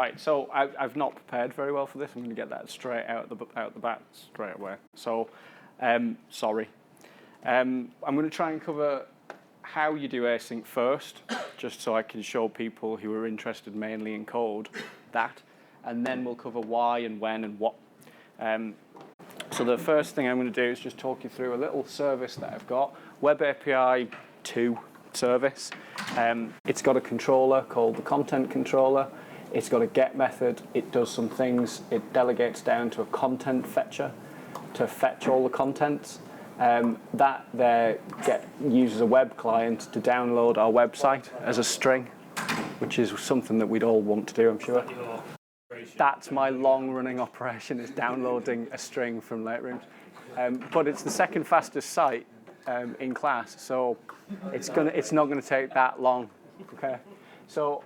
Right, so I've not prepared very well for this. I'm going to get that straight out the bat straight away. So, sorry. I'm going to try and cover how you do async first, just so I can show people who are interested mainly in code that, and then we'll cover why and when and what. So the first thing I'm going to do is just talk you through a little service that I've got, Web API 2 service. It's got a controller called the content controller. It's got a get method. It does some things. It delegates down to a content fetcher to fetch all the contents. That there uses a web client to download our website as a string, which is something that we'd all want to do, I'm sure. That's my long-running operation, is downloading a string from Lightroom. But it's the second fastest site in class, so it's not going to take that long. Okay. So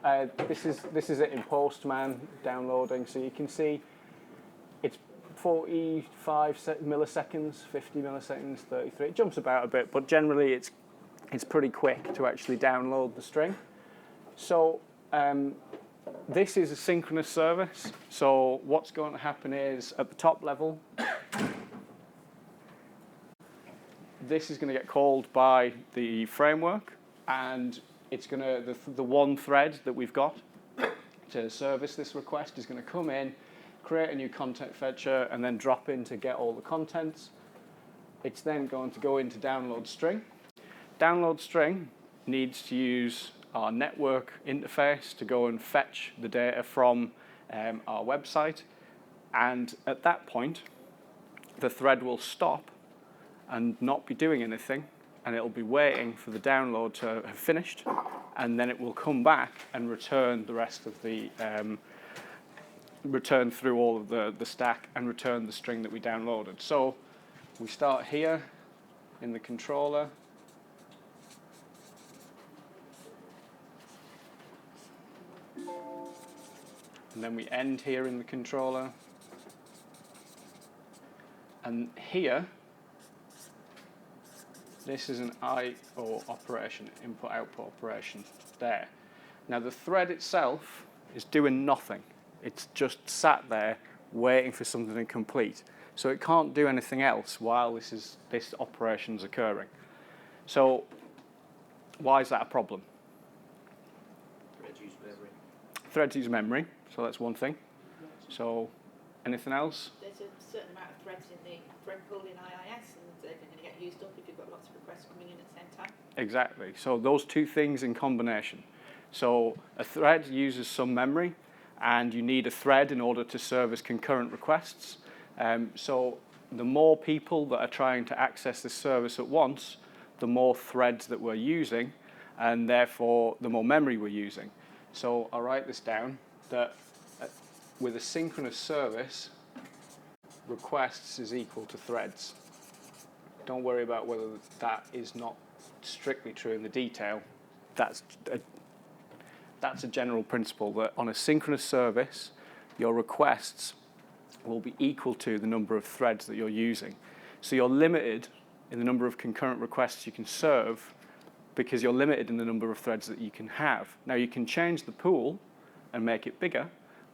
this is it in Postman downloading. So you can see it's 45 milliseconds, 50 milliseconds, 33. It jumps about a bit, but generally it's pretty quick to actually download the string. So this is a synchronous service. So what's going to happen is at the top level, this is going to get called by the framework, and it's going to the one thread that we've got to service this request is going to come in, create a new content fetcher, and then drop in to get all the contents. It's then going to go into download string. Download string needs to use our network interface to go and fetch the data from our website, and at that point, the thread will stop and not be doing anything, and it'll be waiting for the download to have finished, and then it will come back and return the rest of the, return through all of the stack and return the string that we downloaded. So we start here in the controller. And then we end here in the controller. And here, this is an I/O operation, input-output operation there. Now the thread itself is doing nothing. It's just sat there waiting for something to complete. So it can't do anything else while this operation's occurring. So why is that a problem? Threads use memory. Threads use memory, so that's one thing. So anything else? There's a certain amount of threads in the thread pool in IIS, and they're going to get used up if you've got lots of requests coming in at the same time. Exactly. So those two things in combination. So a thread uses some memory, and you need a thread in order to service concurrent requests. So the more people that are trying to access this service at once, the more threads that we're using, and therefore the more memory we're using. So I'll write this down, that with a synchronous service, requests is equal to threads. Don't worry about whether that is not strictly true in the detail. That's a general principle, that on a synchronous service, your requests will be equal to the number of threads that you're using. So you're limited in the number of concurrent requests you can serve because you're limited in the number of threads that you can have. Now you can change the pool and make it bigger,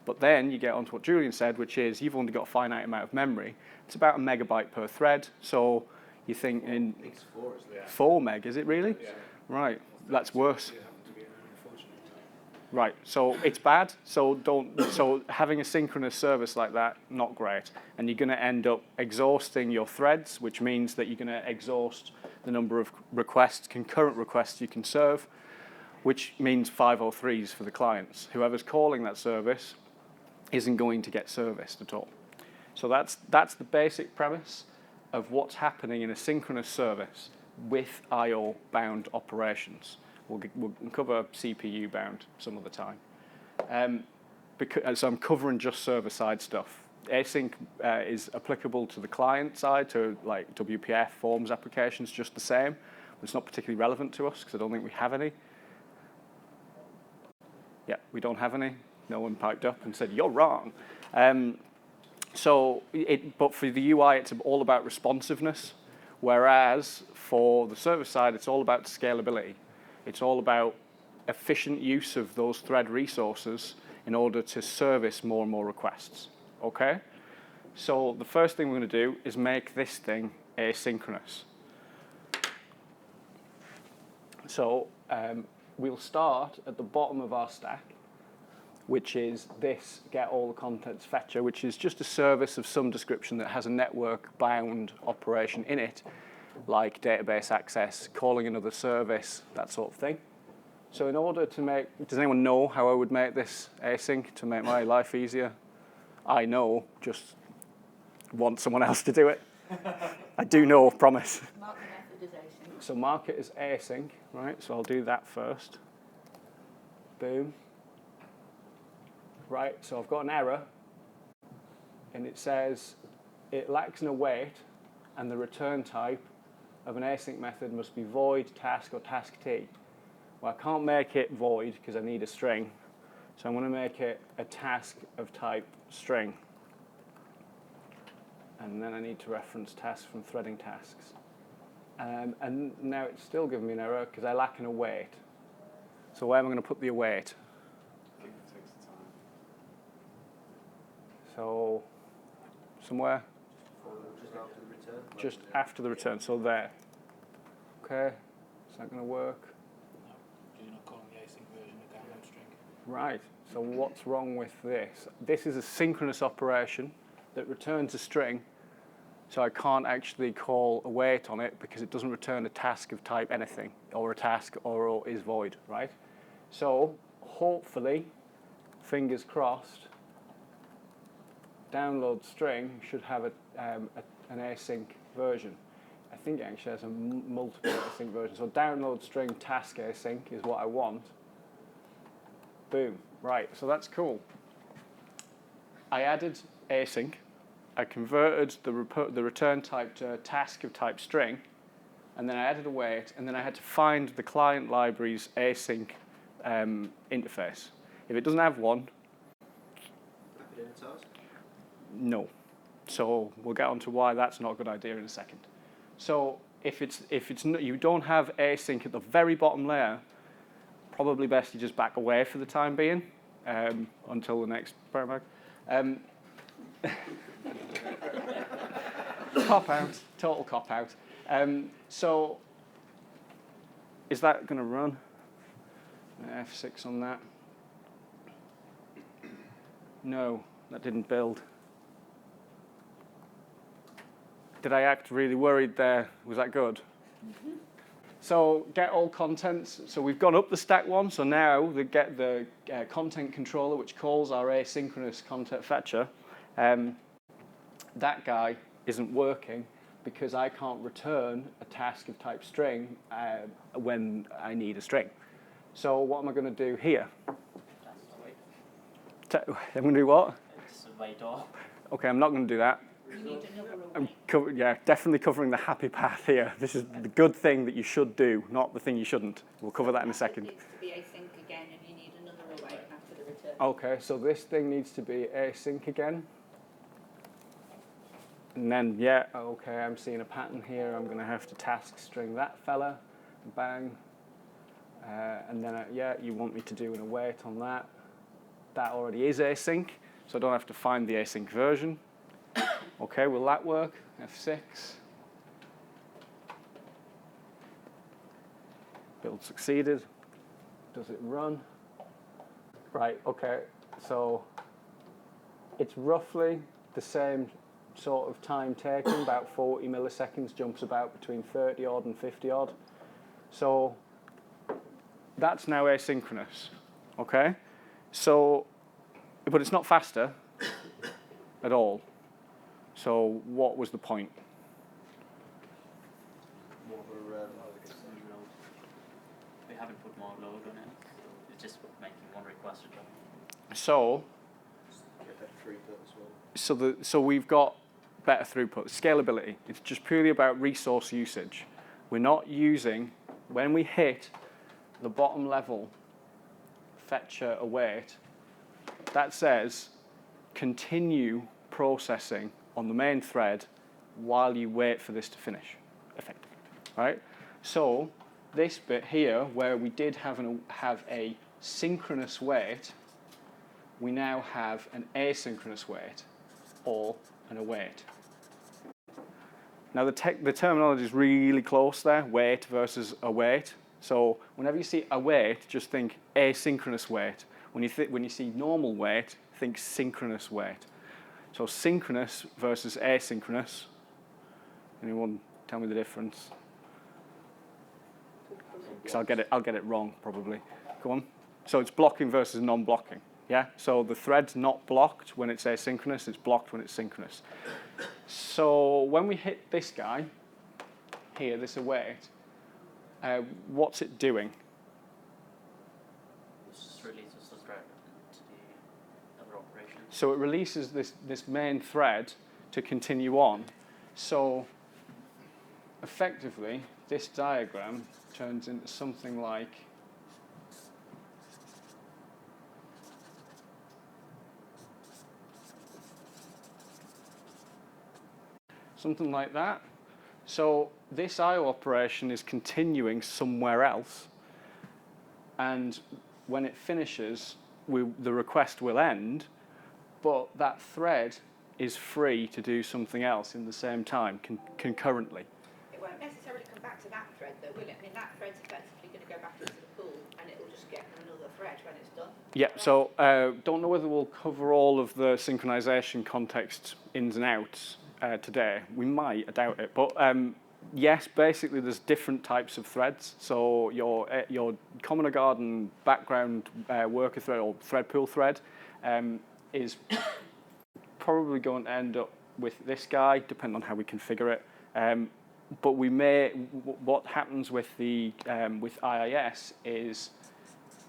but then you get onto what Julian said, which is you've only got a finite amount of memory. It's about 1 megabyte per thread. So you think in 4 meg, is it really? Yeah. Right, that's worse. Right, so it's bad. So having a synchronous service like that, not great. And you're going to end up exhausting your threads, which means that you're going to exhaust the number of requests, concurrent requests you can serve, which means 503s for the clients. Whoever's calling that service isn't going to get serviced at all. So that's the basic premise of what's happening in a synchronous service with I/O-bound operations. We'll cover CPU-bound some other time. So I'm covering just server-side stuff. Async is applicable to the client side, to like WPF, forms applications, just the same. It's not particularly relevant to us because I don't think we have any. Yeah, we don't have any. No one piped up and said, you're wrong. But for the UI, it's all about responsiveness, whereas for the server side, it's all about scalability. It's all about efficient use of those thread resources in order to service more and more requests. Okay? So the first thing we're going to do is make this thing asynchronous. So we'll start at the bottom of our stack, which is this get all the contents fetcher, which is just a service of some description that has a network bound operation in it, like database access, calling another service, that sort of thing. So in order to make, does anyone know how I would make this async to make my life easier? I know, just want someone else to do it. I do know, promise. Mark the method as async. So mark it as async, right? So I'll do that first. Boom. Right, so I've got an error, and it says it lacks an await, and the return type of an async method must be void, task, or task T. Well, I can't make it void because I need a string, so I'm going to make it a task of type string. And then I need to reference tasks from threading tasks. And now it's still giving me an error because I lack an await. So where am I going to put the await? So somewhere? Just after the return? Just after the return, so there. Okay, is that going to work? No, you're not calling the async version a download string. Right, so what's wrong with this? This is a synchronous operation that returns a string, so I can't actually call await on it because it doesn't return a task of type anything, or a task, or is void, right? So hopefully, fingers crossed, download string should have an async version. I think it actually has a multiple async version. So download string task async is what I want. Boom. Right, so that's cool. I added async. I converted the return type to a task of type string, and then I added await, and then I had to find the client library's async interface. If it doesn't have one, Wrap it in a task? no. So we'll get on to why that's not a good idea in a second. So if you don't have async at the very bottom layer, probably best you just back away for the time being until the next paragraph. Cop out, total cop out. So is that going to run? F6 on that. No, that didn't build. Did I act really worried there? Was that good? Mm-hmm. So get all contents. So we've gone up the stack one. So now get the content controller, which calls our asynchronous content fetcher. That guy isn't working because I can't return a task of type string when I need a string. So what am I going to do here? I'm going to do what? It's a wait all. Okay, I'm not going to do that. You need another await. Yeah, definitely covering the happy path here. This is the good thing that you should do, not the thing you shouldn't. We'll cover that in a second. It needs to be async again, and you need another await after the return. Okay, so this thing needs to be async again. And then, yeah, okay, I'm seeing a pattern here. I'm going to have to task string that fella. Bang. And then, yeah, you want me to do an await on that. That already is async, so I don't have to find the async version. Okay, will that work? F6. Build succeeded. Does it run? Right, okay, so it's roughly the same sort of time taken, about 40 milliseconds, jumps about between 30 odd and 50 odd. So that's now asynchronous, okay? So, but it's not faster at all. So what was the point? More of a We haven't put more load on it. It's just making one request a job. So, get better throughput as well. so we've got better throughput, scalability. It's just purely about resource usage. We're not using, when we hit the bottom level fetcher await, that says continue processing on the main thread while you wait for this to finish, effectively, right? So this bit here, where we did have a synchronous wait, we now have an asynchronous wait or an await. Now the terminology is really close there, wait versus await. So whenever you see await, just think asynchronous wait. When you see normal wait, think synchronous wait. So synchronous versus asynchronous. Anyone tell me the difference? Because I'll get it wrong probably. Go on. So it's blocking versus non-blocking. Yeah. So the thread's not blocked when it's asynchronous. It's blocked when it's synchronous. So when we hit this guy here, this await, what's it doing? It just releases the thread to do other operations. So it releases this main thread to continue on. So effectively, this diagram turns into something like that. So this I/O operation is continuing somewhere else, and when it finishes, the request will end, but that thread is free to do something else in the same time, concurrently. It won't necessarily come back to that thread, though, will it? I mean, that thread's effectively going to go back into the pool, and it will just get another thread when it's done. Yeah, so don't know whether we'll cover all of the synchronization context ins and outs today. We might, I doubt it. But yes, basically there's different types of threads. So your common or garden background worker thread or thread pool thread is probably going to end up with this guy, depending on how we configure it. But what happens with with IIS is,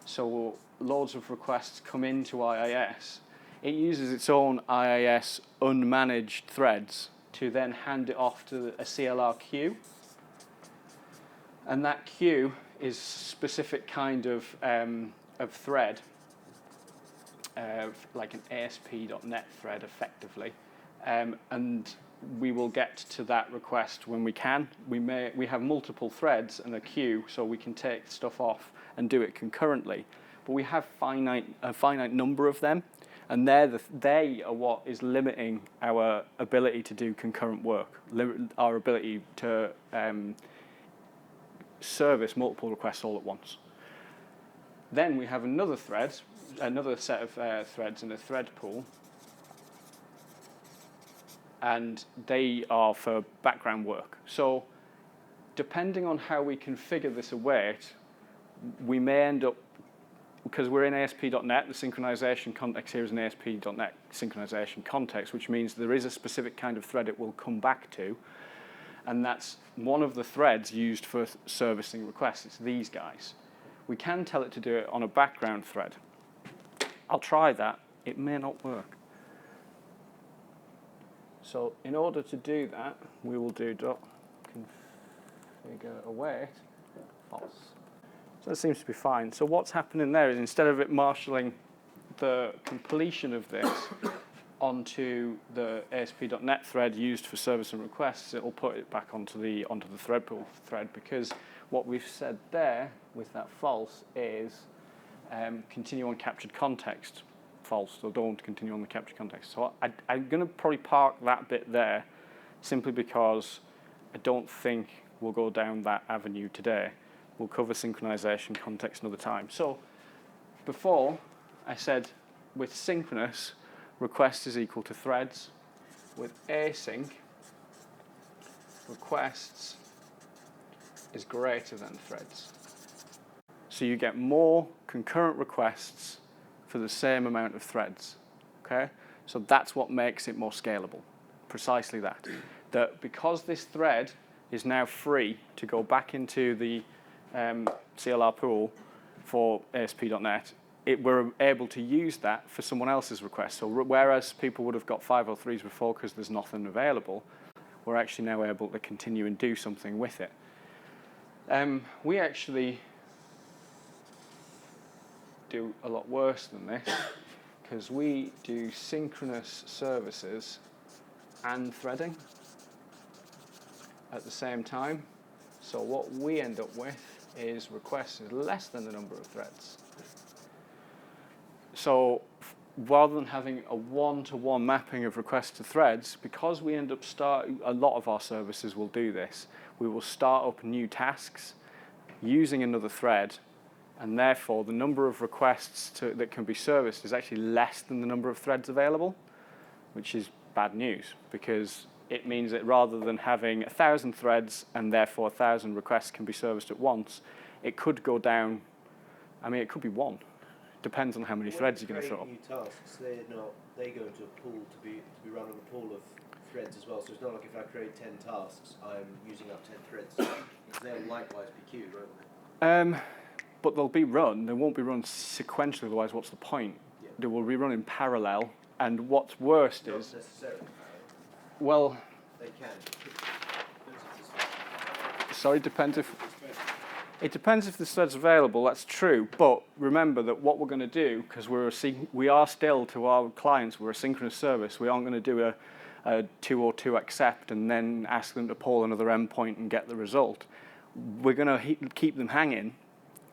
so loads of requests come into IIS. It uses its own IIS unmanaged threads to then hand it off to a CLR queue. And that queue is a specific kind of thread, like an ASP.NET thread, effectively. And we will get to that request when we can. We have multiple threads and a queue, so we can take stuff off and do it concurrently. But we have a finite number of them, and they are what is limiting our ability to do concurrent work, our ability to service multiple requests all at once. Then we have another set of threads in a thread pool, and they are for background work. So depending on how we configure this await, we may end up, because we're in ASP.NET, the synchronization context here is an ASP.NET synchronization context, which means there is a specific kind of thread it will come back to, and that's one of the threads used for servicing requests. It's these guys. We can tell it to do it on a background thread. I'll try that. It may not work. So in order to do that, we will do configure await false. So that seems to be fine. So what's happening there is, instead of it marshalling the completion of this onto the ASP.NET thread used for service and requests, it will put it back onto the thread pool thread, because what we've said there with that false is continue on captured context. False, so don't continue on the captured context. So I'm going to probably park that bit there, simply because I don't think we'll go down that avenue today. We'll cover synchronization context another time. So before, I said with synchronous, request is equal to threads. With async, requests is greater than threads. So you get more concurrent requests for the same amount of threads. Okay? So that's what makes it more scalable. Precisely that. That because this thread is now free to go back into the CLR pool for ASP.NET, we're able to use that for someone else's request. So whereas people would have got 503s before because there's nothing available, we're actually now able to continue and do something with it. We actually do a lot worse than this, because we do synchronous services and threading at the same time. So what we end up with is requests is less than the number of threads. So rather than having a one-to-one mapping of requests to threads, because we end up a lot of our services will do this. We will start up new tasks using another thread, and therefore the number of requests that can be serviced is actually less than the number of threads available, which is bad news, because it means that rather than having 1,000 threads and therefore 1,000 requests can be serviced at once, it could go down, I mean, it could be one. Depends on how many threads you're going to throw up. New tasks, they go into a pool to be run on a pool of threads as well. So it's not like if I create 10 tasks, I'm using up 10 threads. They'll likewise be queued, won't they? But they'll be run. They won't be run sequentially. Otherwise, what's the point? Yeah. They will be run in parallel. And what's worst Not is, necessarily. well, They can. sorry, it depends if the thread's available. That's true. But remember that what we're going to do, because we are still to our clients, we're a synchronous service. We aren't going to do a 202 accept and then ask them to pull another endpoint and get the result. We're going to keep them hanging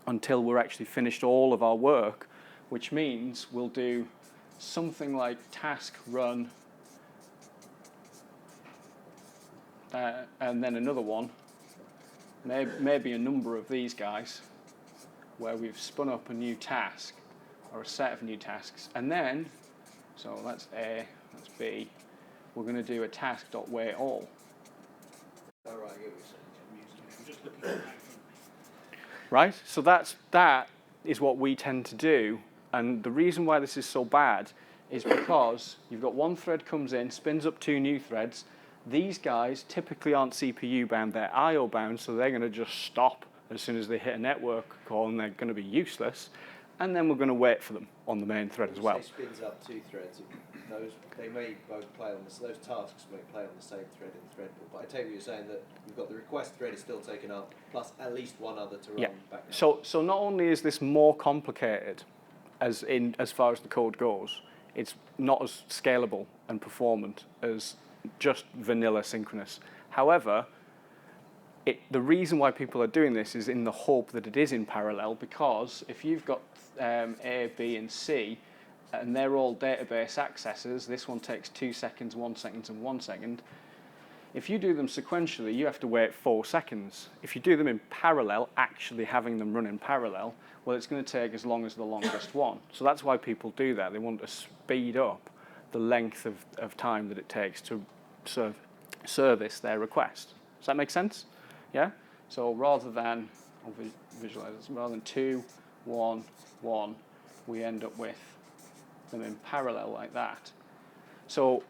until we're actually finished all of our work, which means we'll do something like task run and then another one, maybe a number of these guys where we've spun up a new task or a set of new tasks, and then, so that's A, that's B, we're going to do a task.wait all. All right, I get what you're saying. I'm just looking at that. Right? So that is what we tend to do. And the reason why this is so bad is because you've got one thread comes in, spins up two new threads. These guys typically aren't CPU bound, they're IO bound, so they're going to just stop as soon as they hit a network call, and they're going to be useless. And then we're going to wait for them on the main thread as well. It spins up two threads. They may both play on those tasks may play on the same thread in the thread pool. But I take what you're saying, that you've got the request thread is still taken up, plus at least one other to run back now. So not only is this more complicated as far as the code goes, it's not as scalable and performant as just vanilla synchronous. However, the reason why people are doing this is in the hope that it is in parallel, because if you've got A, B, and C, and they're all database accesses, this one takes 2 seconds, 1 second, and 1 second. If you do them sequentially, you have to wait 4 seconds. If you do them in parallel, actually having them run in parallel, well, it's going to take as long as the longest one. So that's why people do that. They want to speed up the length of time that it takes to service their request. Does that make sense? Yeah? So rather than, I'll visualize this, rather than 2, 1, 1, we end up with them in parallel like that. So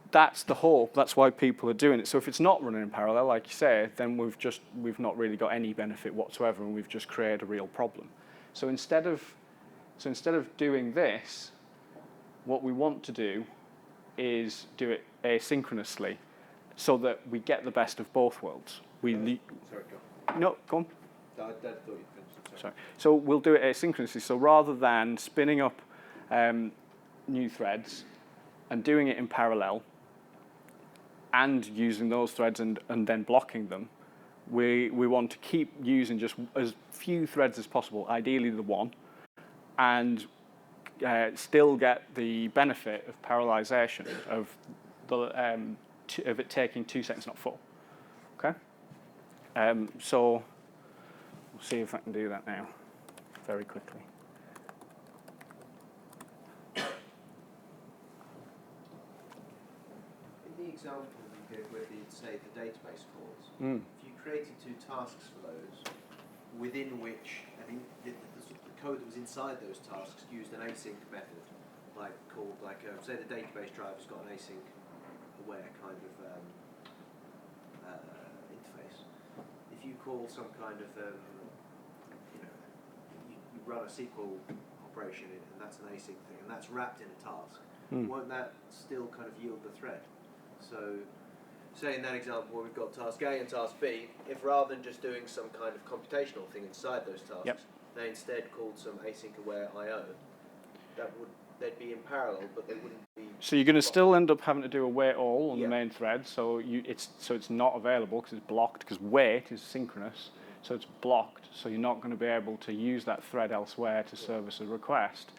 that's the hope. That's why people are doing it. So if it's not running in parallel, like you say, then we've not really got any benefit whatsoever, and we've just created a real problem. So instead of doing this, what we want to do is do it asynchronously, so that we get the best of both worlds. Sorry, go. No, go on. I thought you'd finished. Sorry. So we'll do it asynchronously. So rather than spinning up new threads and doing it in parallel and using those threads and then blocking them, we want to keep using just as few threads as possible, ideally the one, and still get the benefit of parallelization of it taking 2 seconds, not 4. Okay? So we'll see if I can do that now very quickly. In the example you gave where the, say, the database calls, if you created 2 tasks for those, within which, I mean, the code that was inside those tasks used an async method, say the database driver's got an async aware kind of interface. If you call some kind of, you run a SQL operation and that's an async thing, and that's wrapped in a task, won't that still kind of yield the thread? So, say in that example where we've got task A and task B, if rather than just doing some kind of computational thing inside those tasks, they instead called some async aware I/O, they'd be in parallel, but they wouldn't be. So you're going to still end up having to do a wait all on the main thread. So it's not available because it's blocked, because wait is synchronous, so it's blocked. So you're not going to be able to use that thread elsewhere to service a request.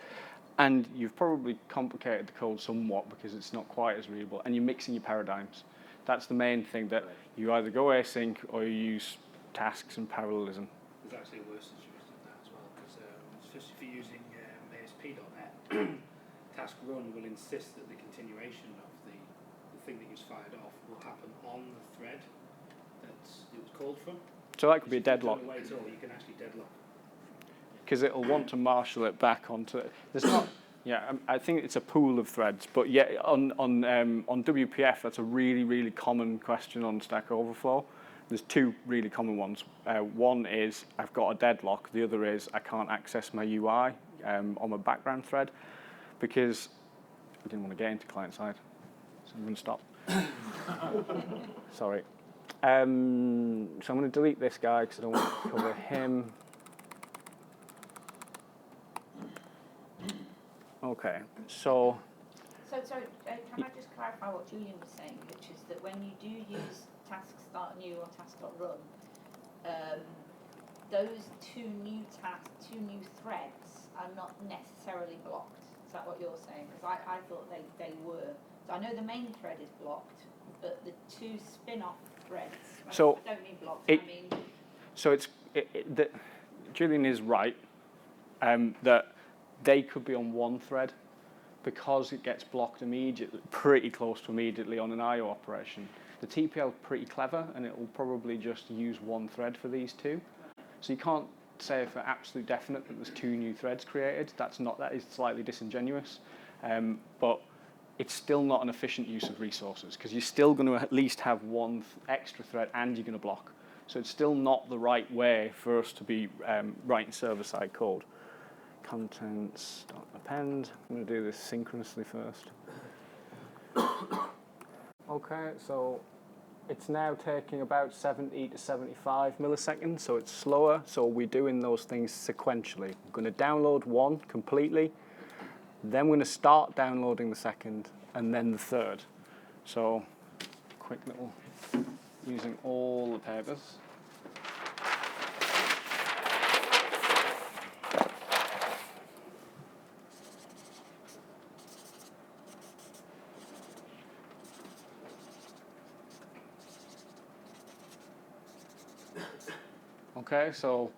And you've probably complicated the code somewhat because it's not quite as readable, and you're mixing your paradigms. That's the main thing, that you either go async or you use tasks and parallelism. There's actually a worse situation than that as well, because especially if you're using ASP.NET, task run will insist that the continuation of the thing that you've fired off will happen on the thread that it was called from. So that could be a deadlock. Away at all, you can actually deadlock. Because it'll want to marshal it back onto it. There's not, yeah, I think it's a pool of threads, but yeah, on WPF, that's a really, really common question on Stack Overflow. There's two really common ones. One is I've got a deadlock. The other is I can't access my UI on my background thread because I didn't want to get into client side. So I'm going to stop. Sorry. So I'm going to delete this guy because I don't want to cover him. Okay, so Sorry, can I just clarify what Julian was saying, which is that when you do use task start new or task.run, those two new threads are not necessarily blocked. Is that what you're saying? Because I thought they were. So I know the main thread is blocked, but the two spin-off threads, So I don't mean blocked, it- I mean... So Julian is right that they could be on one thread because it gets blocked immediately, pretty close to immediately on an I/O operation. The TPL is pretty clever, and it will probably just use one thread for these two. So you can't say for absolute definite that there's two new threads created. That is slightly disingenuous, but it's still not an efficient use of resources because you're still going to at least have one extra thread and you're going to block. So it's still not the right way for us to be writing server-side code. Contents.append. I'm going to do this synchronously first. Okay, so it's now taking about 70 to 75 milliseconds, so it's slower. So we're doing those things sequentially. I'm going to download one completely, then we're going to start downloading the second, and then the third. So quick little, using all the papers. Okay, so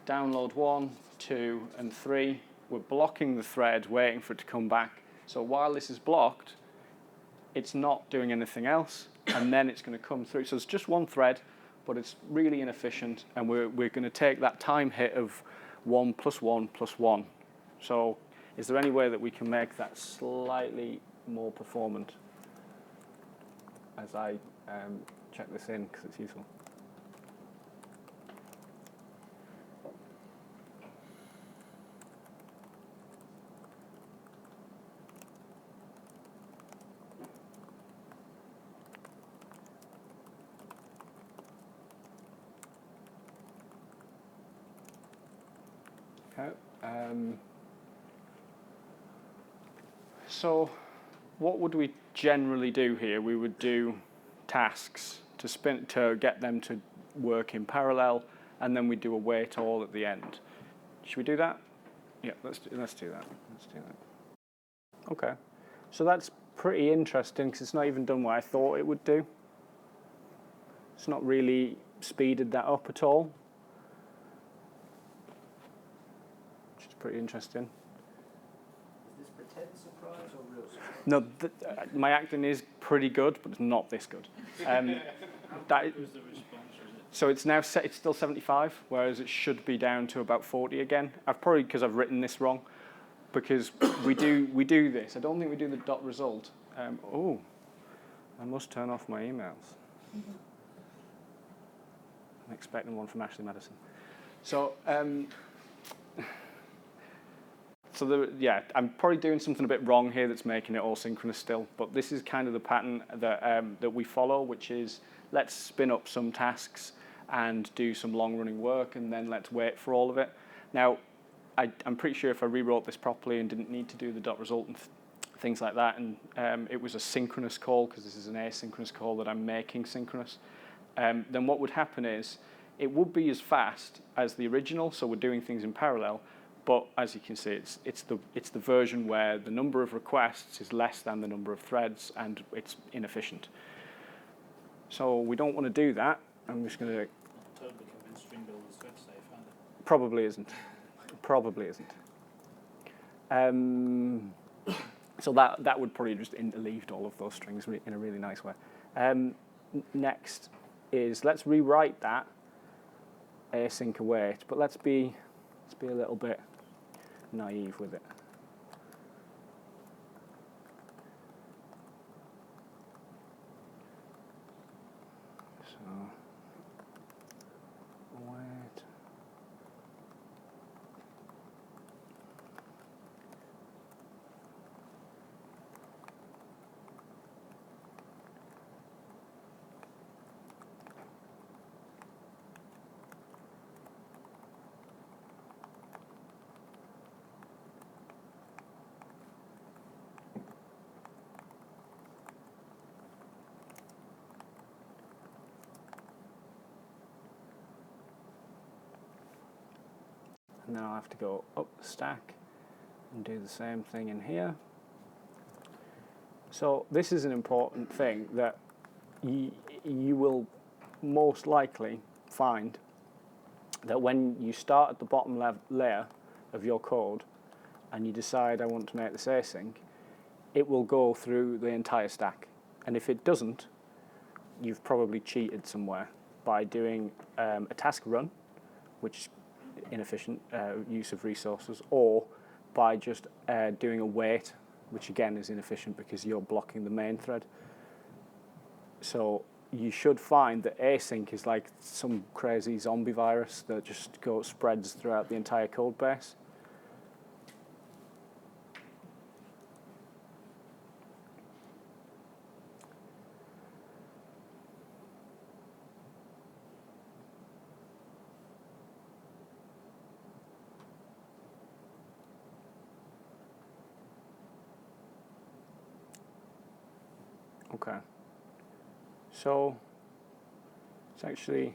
download 1, 2, and 3. We're blocking the thread, waiting for it to come back. So while this is blocked, it's not doing anything else, and then it's going to come through. So it's just one thread, but it's really inefficient, and we're going to take that time hit of 1 + 1 + 1. So is there any way that we can make that slightly more performant as I check this in, because it's useful? Okay. So what would we generally do here? We would do tasks to get them to work in parallel, and then we do a wait all at the end. Should we do that? Yeah, let's do that. Let's do that. Okay. So that's pretty interesting because it's not even done what I thought it would do. It's not really speeded that up at all. Pretty interesting. Is this pretend surprise or real surprise? No, my acting is pretty good, but it's not this good. Was the response? So it's now it's still 75, whereas it should be down to about 40 again. I've probably because I've written this wrong, because we do this. I don't think we do the dot result. Oh, I must turn off my emails. I'm expecting one from Ashley Madison. So. I'm probably doing something a bit wrong here that's making it all synchronous still, but this is kind of the pattern that we follow, which is let's spin up some tasks and do some long-running work, and then let's wait for all of it. Now, I'm pretty sure if I rewrote this properly and didn't need to do the dot result and things like that, and it was a synchronous call, because this is an asynchronous call that I'm making synchronous, then what would happen is it would be as fast as the original, so we're doing things in parallel, But as you can see, it's the version where the number of requests is less than the number of threads, and it's inefficient. So we don't want to do that. I'm just going to. I'm totally convinced string builder's thread safe, aren't they? Probably isn't. Probably isn't. So that would probably just interleaved all of those strings in a really nice way. Next is let's rewrite that async await, but let's be a little bit naive with it. So await. Now I have to go up the stack and do the same thing in here. So this is an important thing that you will most likely find that when you start at the bottom layer of your code and you decide I want to make this async, it will go through the entire stack. And if it doesn't, you've probably cheated somewhere by doing a task run, which inefficient use of resources, or by just doing a wait, which again is inefficient because you're blocking the main thread. So you should find that async is like some crazy zombie virus that just spreads throughout the entire code base. Okay, so it's actually,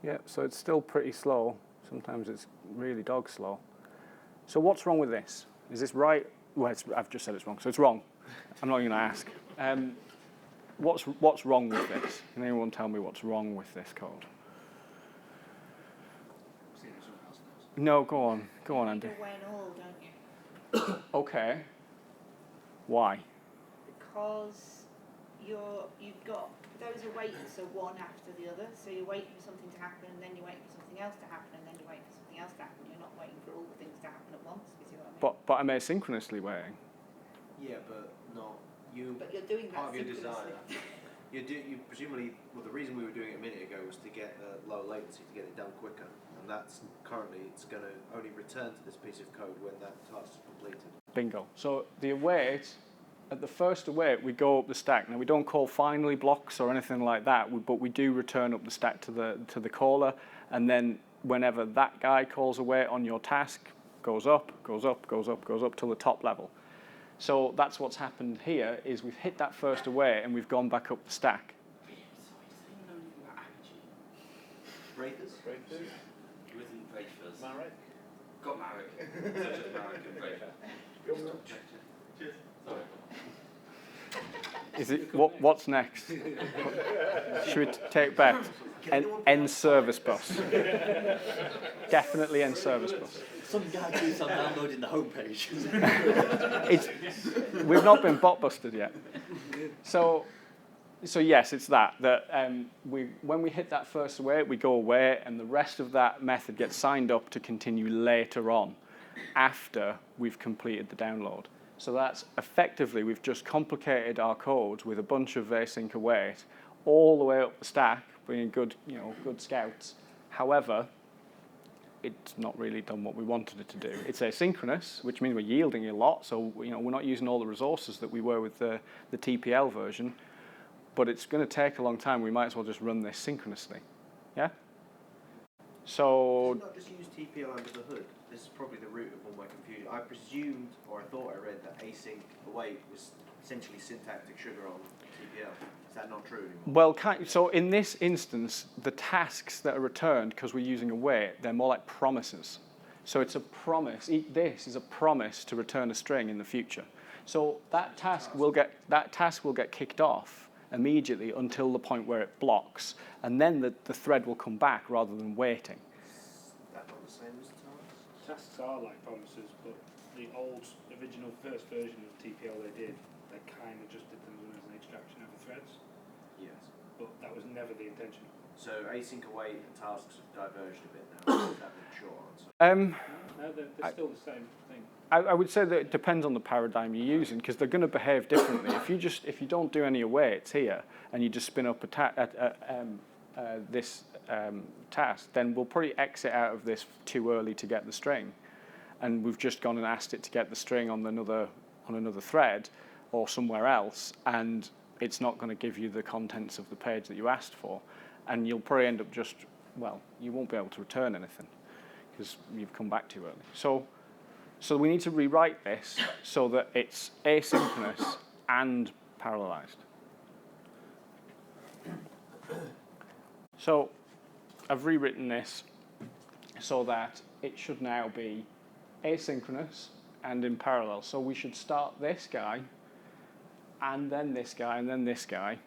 yeah, so it's still pretty slow. Sometimes it's really dog slow. So what's wrong with this? Is this right? Well, I've just said it's wrong, so it's wrong. I'm not even going to ask. What's wrong with this? Can anyone tell me what's wrong with this code? No, go on, Andy. You wait all, don't you? Okay. Why? Because you've got those awaits are one after the other, so you're waiting for something to happen, and then you're waiting for something else to happen, and then you're waiting for something else to happen. You're not waiting for all the things to happen at once. You see what I mean? But I'm asynchronously waiting. Yeah, but not you. But you're doing that part of your designer. synchronously. You presumably, well, the reason we were doing it a minute ago was to get the lower latency, to get it done quicker, and that's currently it's going to only return to this piece of code when that task is completed. Bingo. So the await, at the first await, we go up the stack. Now we don't call finally blocks or anything like that, but we do return up the stack to the caller, and then whenever that guy calls await on your task, goes up, goes up, goes up, goes up till the top level. So that's what's happened here, is we've hit that first await and we've gone back up the stack. Breakers? You wasn't Breakers. Marek? Got Marek. Such as Marek and Breaker. Cheers. Sorry. Is it what's next? Should we take back? End service bus. Definitely end service bus. Some guy keeps on downloading the homepage. We've not been bot busted yet. So yes, it's that when we hit that first await, we go away, and the rest of that method gets signed up to continue later on, after we've completed the download. So that's effectively, we've just complicated our code with a bunch of async await all the way up the stack, being good scouts. However, it's not really done what we wanted it to do. It's asynchronous, which means we're yielding a lot. So we're not using all the resources that we were with the TPL version. But it's going to take a long time. We might as well just run this synchronously. Yeah. So. Not just use TPL under the hood. This is probably the root of all my confusion. I presumed, or I thought I read, that async await was essentially syntactic sugar on TPL. Is that not true anymore? Well, so in this instance, the tasks that are returned, because we're using await, they're more like promises. So it's a promise. This is a promise to return a string in the future. So that task will get kicked off immediately until the point where it blocks, and then the thread will come back rather than waiting. Is that not the same as tasks? Tasks are like promises, but the old original first version of TPL they kind of just did them as an extraction of the threads, Yes. but that was never the intention. So async await and tasks have diverged a bit now. Is that the short answer? No, they're still the same thing. I would say that it depends on the paradigm you're using, because they're going to behave differently. If you don't do any awaits here and you just spin up this task, then we'll probably exit out of this too early to get the string, and we've just gone and asked it to get the string on another thread or somewhere else, and it's not going to give you the contents of the page that you asked for, and you'll probably end up you won't be able to return anything because you've come back too early. So we need to rewrite this so that it's asynchronous and parallelized. So I've rewritten this so that it should now be asynchronous and in parallel. So we should start this guy, and then this guy, and then this guy.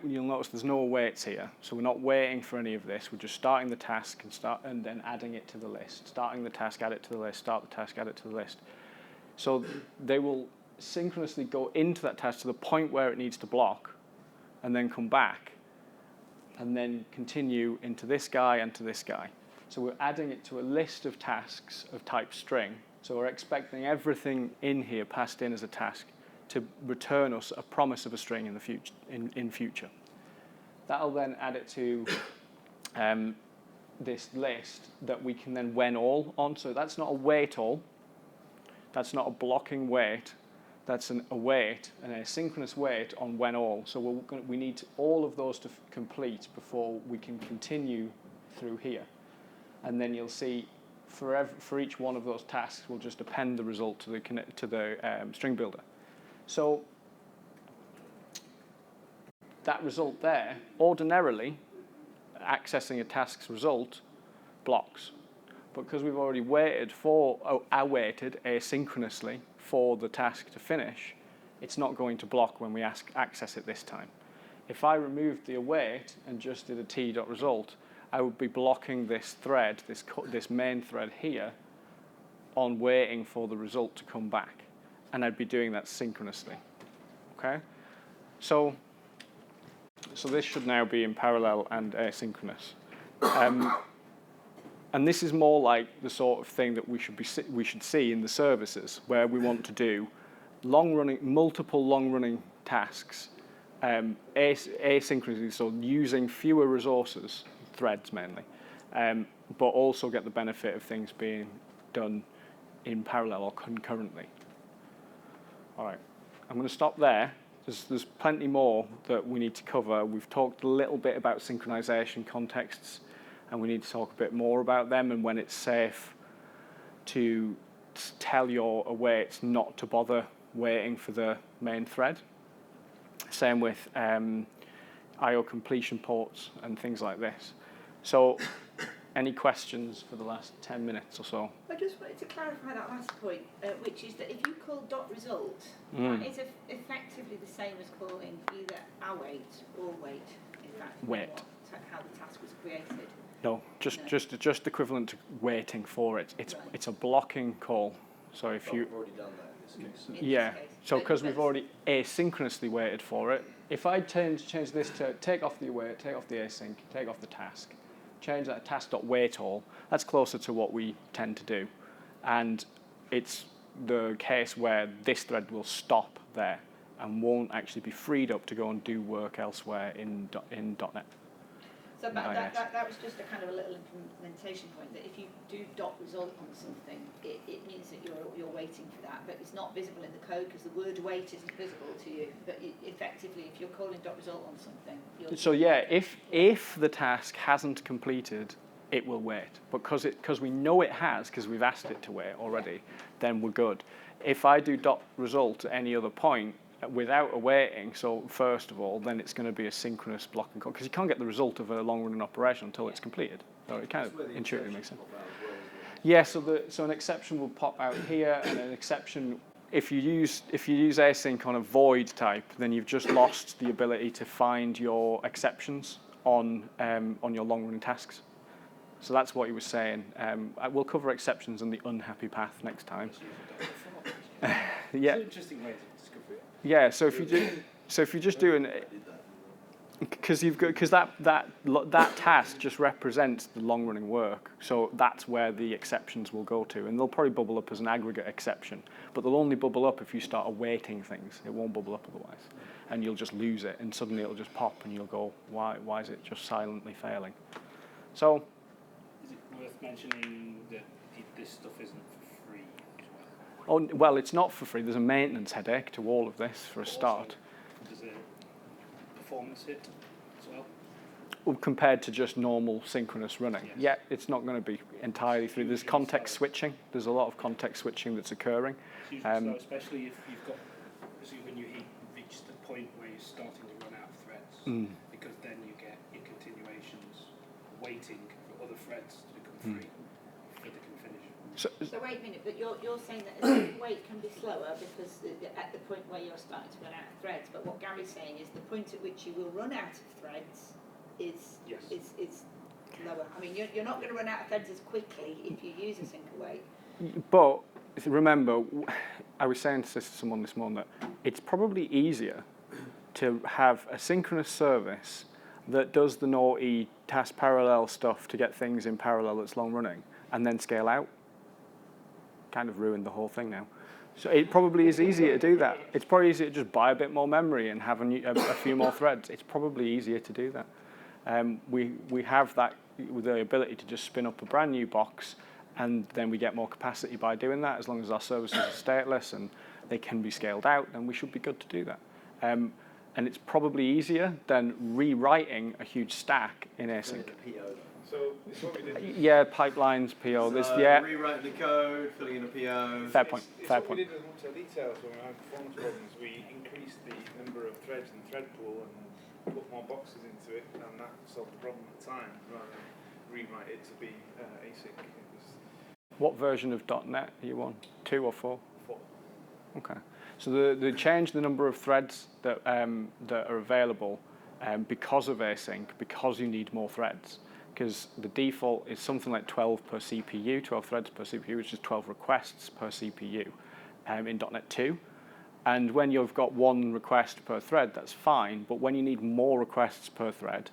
You'll notice there's no awaits here, so we're not waiting for any of this. We're just starting the task and then adding it to the list. Starting the task, add it to the list. Start the task, add it to the list. So they will synchronously go into that task to the point where it needs to block, and then come back, and then continue into this guy and to this guy. So we're adding it to a list of tasks of type string. So we're expecting everything in here passed in as a task to return us a promise of a string in the future. In future, that'll then add it to this list that we can then when all on. So that's not a wait all. That's not a blocking wait. That's an await, an asynchronous wait on when all. So we need all of those to complete before we can continue through here. And then you'll see for each one of those tasks, we'll just append the result to the string builder. So that result there, ordinarily, accessing a task's result blocks. But because we've already awaited asynchronously for the task to finish, it's not going to block when we access it this time. If I removed the await and just did a t.result, I would be blocking this thread, this main thread here, on waiting for the result to come back. And I'd be doing that synchronously. Okay? So this should now be in parallel and asynchronous. And this is more like the sort of thing that we should see in the services, where we want to do multiple long-running tasks asynchronously, so using fewer resources, threads mainly, but also get the benefit of things being done in parallel or concurrently. All right, I'm going to stop there. There's plenty more that we need to cover. We've talked a little bit about synchronization contexts, and we need to talk a bit more about them and when it's safe to tell your awaits not to bother waiting for the main thread. Same with I/O completion ports and things like this. So any questions for the last 10 minutes or so? I just wanted to clarify that last point, which is that if you call .result, that is effectively the same as calling either await or wait. In fact, wait. How the task was created. No, just equivalent to waiting for it. It's a blocking call. So if We've already done that in this case. Yeah. So because we've already asynchronously waited for it, if I change this to take off the await, take off the async, take off the task, change that task.waitAll, that's closer to what we tend to do. And it's the case where this thread will stop there and won't actually be freed up to go and do work elsewhere in .NET. So that was just a kind of a little implementation point, that if you do .result on something, it means that you're waiting for that, but it's not visible in the code because the word wait isn't visible to you. But effectively, if you're calling .result on something, so yeah, if the task hasn't completed, it will wait. But because we know it has, because we've asked it to wait already, then we're good. If I do .result at any other point, without awaiting. So first of all, then it's going to be a synchronous block and call, because you can't get the result of a long-running operation until it's completed. So it kind of intuitively makes sense. Yeah, so an exception will pop out here, and an exception, if you use async on a void type, then you've just lost the ability to find your exceptions on your long-running tasks. So that's what he was saying. We'll cover exceptions on the unhappy path next time. Yeah. Interesting way to discover it. Yeah. So if you just do an, because that task just represents the long-running work. So that's where the exceptions will go to, and they'll probably bubble up as an aggregate exception. But they'll only bubble up if you start awaiting things. It won't bubble up otherwise, and you'll just lose it, and suddenly it'll just pop, and you'll go, why is it just silently failing? So. Is it worth mentioning that this stuff isn't for free as well? Oh, well, it's not for free. There's a maintenance headache to all of this for a start. There's a performance hit as well? Well, compared to just normal synchronous running. Yes. Yeah, it's not going to be entirely through. There's context switching. There's a lot of context switching that's occurring. It's usually slow, especially if you've got, when you reach the point where you're starting to run out of threads, because then you get your continuations waiting for other threads to become free for they can finish. So wait a minute, but you're saying that a wait can be slower because at the point where you're starting to run out of threads, but what Gary's saying is the point at which you will run out of threads is lower. I mean, you're not going to run out of threads as quickly if you use a sync await. But remember, I was saying to someone this morning that it's probably easier to have a synchronous service that does the naughty task parallel stuff to get things in parallel that's long running, and then scale out. Kind of ruined the whole thing now. So it probably is easier to do that. It's probably easier to just buy a bit more memory and have a few more threads. It's probably easier to do that. We have that with the ability to just spin up a brand new box, and then we get more capacity by doing that. As long as our services are stateless and they can be scaled out, then we should be good to do that. And it's probably easier than rewriting a huge stack in async. So it's what we did. Yeah, pipelines, PO. Rewriting the code, filling in a PO. Fair point. It's Fair what point. we did with hotel details when we had performance problems. We increased the number of threads in the thread pool and put more boxes into it, and that solved the problem at the time, rather than rewrite it to be async. It was What version of .NET are you on? 2 or 4? 4. Okay. So they changed the number of threads that are available because of async, because you need more threads. Because the default is something like 12 per CPU, 12 threads per CPU, which is 12 requests per CPU in .NET 2. And when you've got one request per thread, that's fine. But when you need more requests per thread,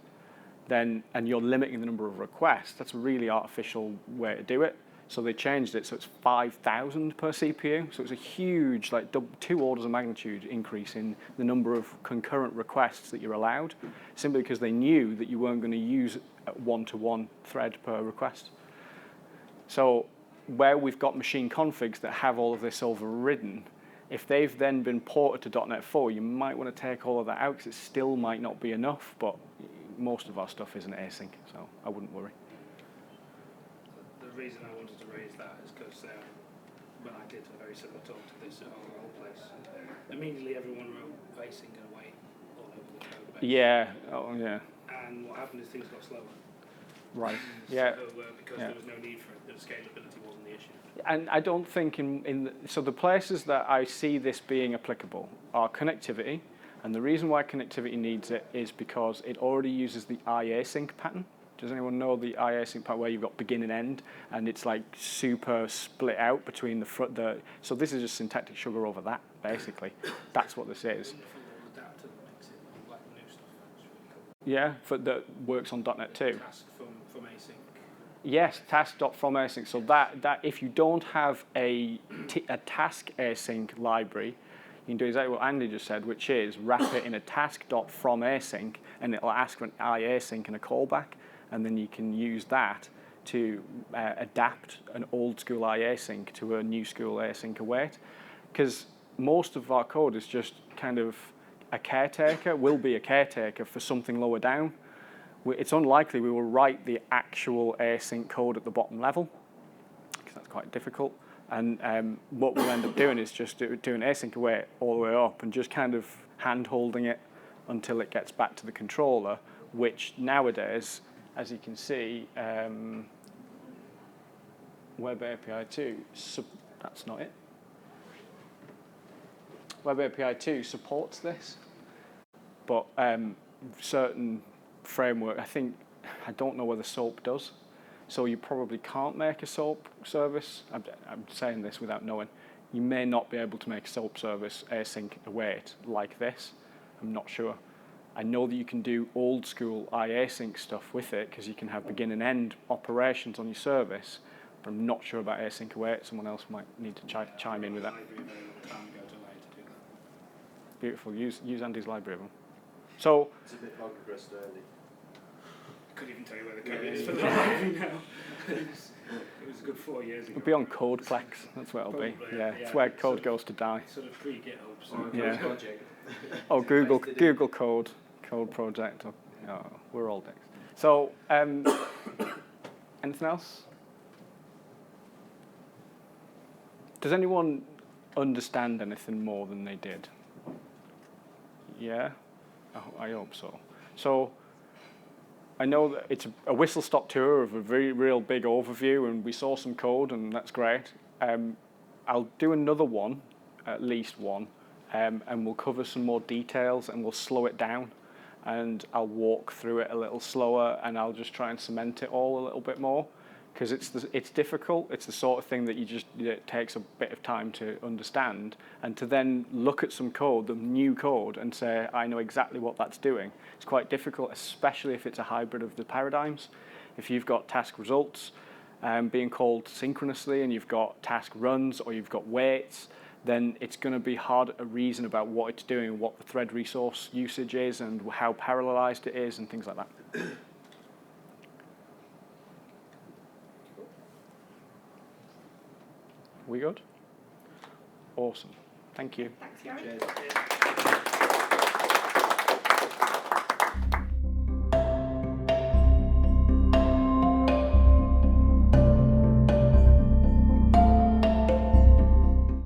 and you're limiting the number of requests, that's a really artificial way to do it. So they changed it so it's 5,000 per CPU. So it's a huge, like 2 orders of magnitude increase in the number of concurrent requests that you're allowed, simply because they knew that you weren't going to use a one-to-one thread per request. So where we've got machine configs that have all of this overridden, if they've then been ported to .NET 4, you might want to take all of that out because it still might not be enough, but most of our stuff isn't async, so I wouldn't worry. The reason I wanted to raise that is because when I did a very similar talk to this at our old place, immediately everyone wrote async and await all over the code base. Yeah, oh yeah. And what happened is things got slower. Right, yeah. So, because there was no need for it, the scalability wasn't the issue. And I don't think so the places that I see this being applicable are connectivity, and the reason why connectivity needs it is because it already uses the iasync pattern. Does anyone know the iasync pattern where you've got begin and end, and it's like super split out between the front, so this is just syntactic sugar over that, basically. That's what this is. Adapter that makes it like new stuff. It's really cool. Yeah, that works on .NET 2. Task from async. Yes, task.from async. So that if you don't have a task async library, you can do exactly what Andy just said, which is wrap it in a task.from async, and it'll ask for an iasync and a callback, and then you can use that to adapt an old school iasync to a new school async await. Because most of our code is just kind of a caretaker, will be a caretaker for something lower down. It's unlikely we will write the actual async code at the bottom level, because that's quite difficult. And what we'll end up doing is just doing async await all the way up and just kind of hand-holding it until it gets back to the controller, which nowadays, as you can see, Web API 2, that's not it. Web API 2 supports this, but certain framework, I don't know whether SOAP does. So you probably can't make a SOAP service. I'm saying this without knowing. You may not be able to make a SOAP service async await like this. I'm not sure. I know that you can do old school iasync stuff with it because you can have begin and end operations on your service. But I'm not sure about async await. Someone else might need to chime in with that. Beautiful. Use Andy's library of them. So It's a bit bug regressed early. I couldn't even tell you where the code is for the library now. It was a good 4 years ago. it'll be on Codeplex. That's where it'll be. Probably, Yeah, yeah. it's where code goes to die. Sort of pre-GitHub. So Yeah. Project. Oh, Google Code Project. Oh, we're all dicks. So, anything else? Does anyone understand anything more than they did? Yeah, I hope so. So, I know that it's a whistle-stop tour of a very real big overview, and we saw some code, and that's great. I'll do another one, at least one, and we'll cover some more details, and we'll slow it down, and I'll walk through it a little slower, and I'll just try and cement it all a little bit more, because it's difficult. It's the sort of thing that it takes a bit of time to understand, and to then look at some code, the new code, and say, I know exactly what that's doing. It's quite difficult, especially if it's a hybrid of the paradigms. If you've got task results being called synchronously, and you've got task runs, or you've got waits, then it's going to be hard to reason about what it's doing, what the thread resource usage is, and how parallelized it is, and things like that. We good? Awesome. Thank you. Thanks, Gary. Cheers.